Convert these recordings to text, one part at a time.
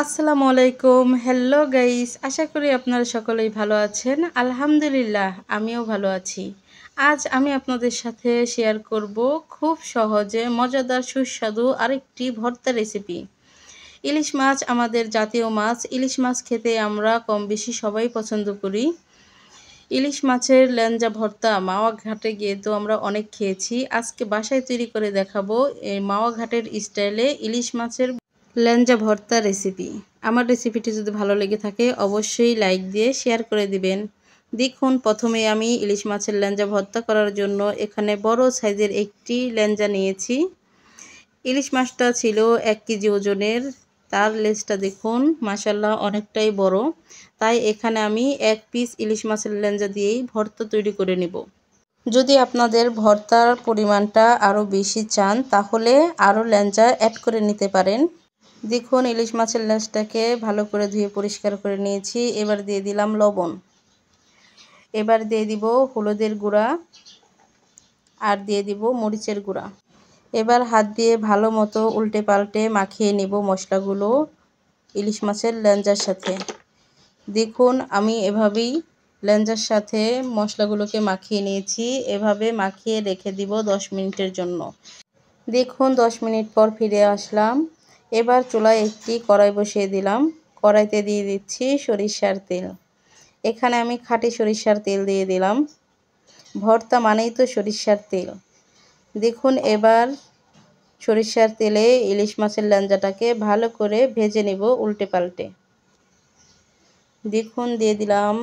আসসালামু আলাইকুম। Hello guys, আশা করি আপনারা সকলেই ভালো আছেন। আলহামদুলিল্লাহ, আমিও ভালো আছি। আজ আমি আপনাদের সাথে শেয়ার করব খুব সহজে মজাদার সুস্বাদু আরেকটি ভর্তা রেসিপি। ইলিশ মাছ আমাদের জাতীয় মাছ। ইলিশ মাছ খেতে আমরা কম বেশি সবাই পছন্দ করি। ইলিশ মাছের লেঞ্জা ভর্তা মাওয়া ঘাটে গিয়ে তো আমরা অনেক খেয়েছি। আজকে বাসায় তৈরি করে দেখাবো এই মাওয়া ঘাটের স্টাইলে ইলিশ মাছের লেঞ্জা ভর্তা রেসিপি। আমার রেসিপিটি যদি ভালো লেগে থাকে অবশ্যই লাইক দিয়ে শেয়ার করে দিবেন। দেখুন, প্রথমে আমি ইলিশ মাছের লেঞ্জা ভর্তা করার জন্য এখানে বড় সাইজের একটি লেঞ্জা নিয়েছি। ইলিশ মাছটা ছিল 1 কেজি ওজনের। তার লেজটা দেখুন মাশাআল্লাহ অনেকটাই বড়। তাই এখানে আমি 1 পিস ইলিশ মাছের লেঞ্জা দিয়েই ভর্তা তৈরি করে নেব। যদি আপনাদের ভর্তার পরিমাণটা আরও বেশি চান তাহলে আরও লেঞ্জা অ্যাড করে নিতে পারেন। দেখুন, ইলিশ মাছের লেজটাকে ভালো করে ধুয়ে পরিষ্কার করে নিয়েছি। এবার দিয়ে দিলাম লবণ, এবার দিয়ে দিব হলুদের গুঁড়া, আর দিয়ে দিব মরিচের গুঁড়া। এবার হাত দিয়ে ভালো মতো উল্টে পাল্টে মাখিয়ে নেব মশলাগুলো ইলিশ মাছের লেঞ্জার সাথে। দেখুন, আমি এভাবেই লেঞ্জার সাথে মশলাগুলোকে মাখিয়ে নিয়েছি। এভাবে মাখিয়ে রেখে দিব 10 মিনিটের জন্য। দেখুন, 10 মিনিট পর ফিরে আসলাম। এবার চুলায় একটি কড়াই বসিয়ে দিলাম। কড়াইতে দিয়ে দিচ্ছি সরিষার তেল। এখানে আমি খাঁটি সরিষার তেল দিয়ে দিলাম। ভর্তা মানেই তো সরিষার তেল। দেখুন, এবার সরিষার তেলে ইলিশ মাছের লেঞ্জাটাকে ভালো করে ভেজে নেব উল্টে পাল্টে। দেখুন, দিয়ে দিলাম।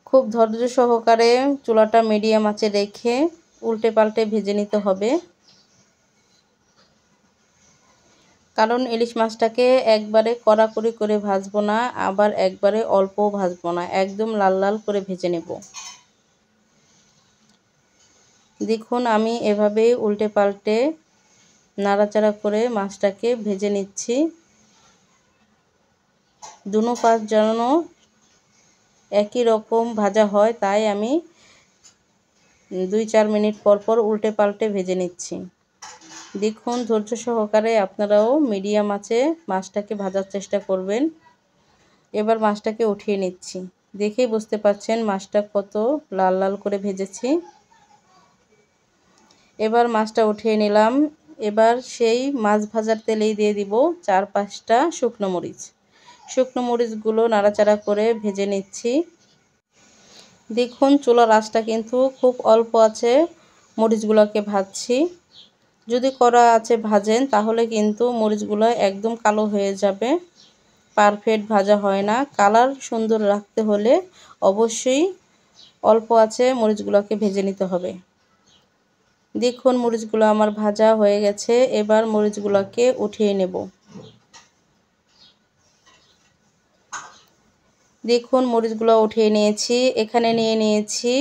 খুব ধৈর্য সহকারে চুলাটা মিডিয়াম আঁচে রেখে উল্টে পাল্টে ভেজে নিতে হবে। কারণ ইলিশ মাছটাকে একবারে কড়াকড়ি করে ভাজবো না, আবার একবারে অল্পও ভাজবো না, একদম লাল লাল করে ভেজে নেব। দেখুন, আমি এভাবেই উল্টে পাল্টে নাড়াচাড়া করে মাছটাকে ভেজে নিচ্ছি। দুনো পাশ যেন একই রকম ভাজা হয়, তাই আমি 2-4 মিনিট পর পর উল্টে পাল্টে ভেজে নিচ্ছি। দেখুন, ধৈর্য সহকারে আপনারাও মিডিয়াম আঁচে মাছটাকে ভাজার চেষ্টা করবেন। এবার মাছটাকে উঠিয়ে নিচ্ছি। দেখেই বুঝতে পারছেন মাছটা কত লাল লাল করে ভেজেছি। এবার মাছটা উঠিয়ে নিলাম। এবার সেই মাছ ভাজার তেলেই দিয়ে দিব 4-5টা শুকনো মরিচ। শুকনো মরিচগুলো নাড়াচাড়া করে ভেজে নিচ্ছি। দেখুন, চুলার আঁচটা কিন্তু খুব অল্প আছে মরিচগুলোকে ভাজছি। যদি কড়া আঁচে ভাজেন তাহলে কিন্তু মরিচগুলো একদম কালো হয়ে যাবে, পারফেক্ট ভাজা হয় না। কালার সুন্দর রাখতে হলে অবশ্যই অল্প আঁচে মরিচগুলোকে ভেজে নিতে হবে। দেখুন, মরিচগুলো আমার ভাজা হয়ে গেছে। এবার মরিচগুলোকে উঠিয়ে নেব। দেখুন, মরিচগুলো উঠিয়ে নিয়েছি। এখানে নিয়ে নিয়েছি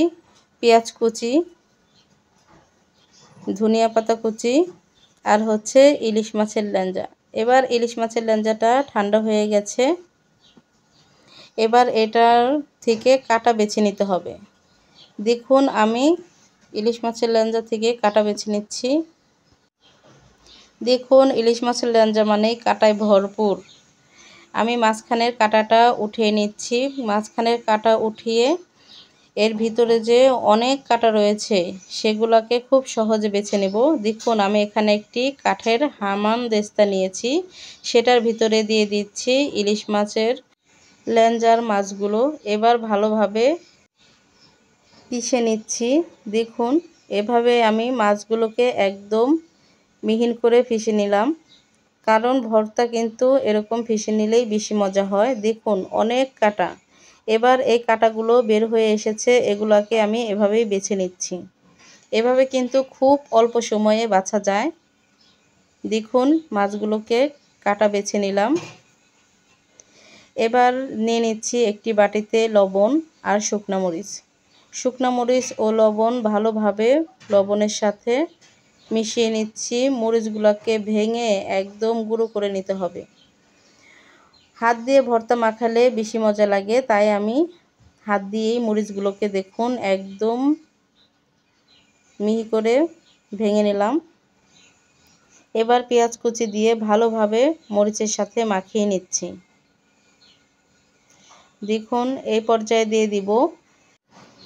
পেঁয়াজ কুচি, ধনিয়া পাতা কুচি, আর হচ্ছে ইলিশ মাছের লেঞ্জা। এবার ইলিশ মাছের লেঞ্জাটা ঠান্ডা হয়ে গেছে। এবার এটার থেকে কাটা বেছে নিতে হবে। দেখুন, আমি ইলিশ মাছের লেঞ্জা থেকে কাটা বেছে নিচ্ছি। দেখুন, ইলিশ মাছের লেঞ্জা মানেই কাটায় ভরপুর। আমি মাঝখানের কাটাটা উঠিয়ে নিচ্ছি। মাঝখানের কাটা উঠিয়ে এর ভিতরে যে অনেক কাটা রয়েছে সেগুলোকে খুব সহজে বেছে নেব। দেখুন, আমি এখানে একটি কাঠের হামানদিস্তা নিয়েছি। সেটার ভিতরে দিয়ে দিচ্ছি ইলিশ মাছের লেঞ্জার মাছগুলো। এবার ভালোভাবে পিষে নিচ্ছি। দেখুন, এভাবে আমি মাছগুলোকে একদম মিহিন করে পিষে নিলাম। কারণ ভর্তা কিন্তু এরকম পিষে নিলেই বেশি মজা হয়। দেখুন, অনেক কাটা। এবার এই কাটাগুলো বের হয়ে এসেছে, এগুলোকে আমি এভাবেই বেছে নিচ্ছি। এভাবে কিন্তু খুব অল্প সময়ে বাছা যায়। দেখুন, মাছগুলোকে কাটা বেছে নিলাম। এবার নিয়ে নিচ্ছি একটি বাটিতে লবণ আর শুকনো মরিচ। শুকনো মরিচ ও লবণ ভালোভাবে লবণের সাথে মিশিয়ে নিচ্ছি। মরিচগুলোকে ভেঙে একদম গুঁড়ো করে নিতে হবে। হাত দিয়ে ভর্তা মাখালে বেশি মজা লাগে, তাই আমি হাত দিয়েই মরিচগুলোকে দেখুন একদম মিহি করে ভেঙে নিলাম। এবার পেঁয়াজ কুচি দিয়ে ভালোভাবে মরিচের সাথে মাখিয়ে নিচ্ছি। দেখুন এই পর্যায়ে দিয়ে দিব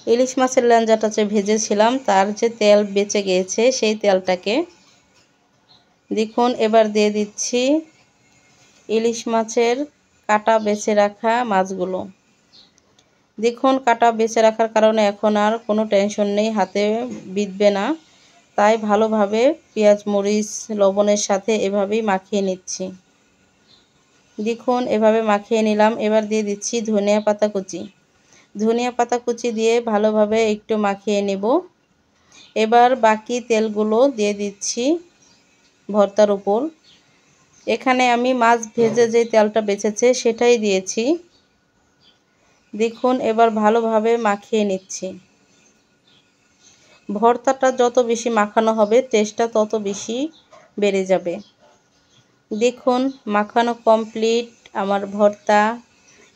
ইলিশ মাছের ল্যাঞ্জাটা যে ভেজেছিলাম তার যে তেল বেঁচে গিয়েছে সেই তেলটাকে। দেখুন এবার দিয়ে দিচ্ছি ইলিশ মাছের কাটা বেছে রাখা মাছগুলো। দেখুন কাটা বেছে রাখার কারণে এখন আর কোনো টেনশন নেই, হাতে বিঁধবে না। তাই ভালোভাবে পেঁয়াজ মরিচ লবণের সাথে এভাবেই মাখিয়ে নিচ্ছি। দেখুন এভাবে মাখিয়ে নিলাম। এবার দিয়ে দিচ্ছি ধনিয়া পাতা কুচি। ধনিয়া পাতা কুচি দিয়ে ভালোভাবে একটু মাখিয়ে নেব। এবার বাকি তেলগুলো দিয়ে দিচ্ছি ভর্তার উপর। এখানে আমি মাছ ভেজে যে তেলটা বেঁচেছে সেটাই দিয়েছি। দেখুন এবার ভালোভাবে মাখিয়ে নিচ্ছি। ভর্তাটা যত বেশি মাখানো হবে টেস্টটা তত বেশি বেড়ে যাবে। দেখুন মাখানো কমপ্লিট আমার ভর্তা।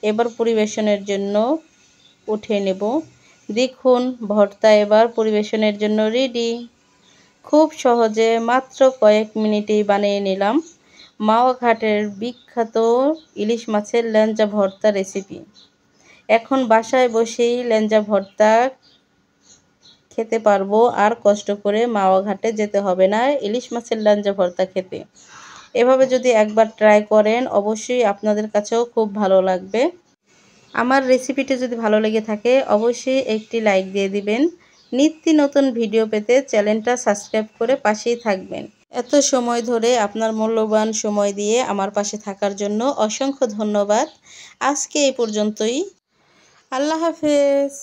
এবার পরিবেশনের জন্য উঠিয়ে নেব। দেখুন ভর্তা এবার পরিবেশনের জন্য রেডি। খুব সহজে মাত্র কয়েক মিনিটেই বানিয়ে নিলাম মাওয়া ঘাটের বিখ্যাত ইলিশ মাছের ল্যাঞ্জা ভর্তা রেসিপি। এখন বাসায় বসেই ল্যাঞ্জা ভর্তা খেতে পারবো, আর কষ্ট করে মাওয়া ঘাটে যেতে হবে না ইলিশ মাছের ল্যাঞ্জা ভর্তা খেতে। এভাবে যদি একবার ট্রাই করেন অবশ্যই আপনাদের কাছেও খুব ভালো লাগবে। আমার রেসিপিটি যদি ভালো লেগে থাকে অবশ্যই একটি লাইক দিয়ে দিবেন। নিত্য নতুন ভিডিও পেতে চ্যানেলটা সাবস্ক্রাইব করে পাশেই থাকবেন। এত সময় ধরে আপনার মূল্যবান সময় দিয়ে আমার পাশে থাকার জন্য অসংখ্য ধন্যবাদ। আজকে এই পর্যন্তই। আল্লাহ হাফেজ।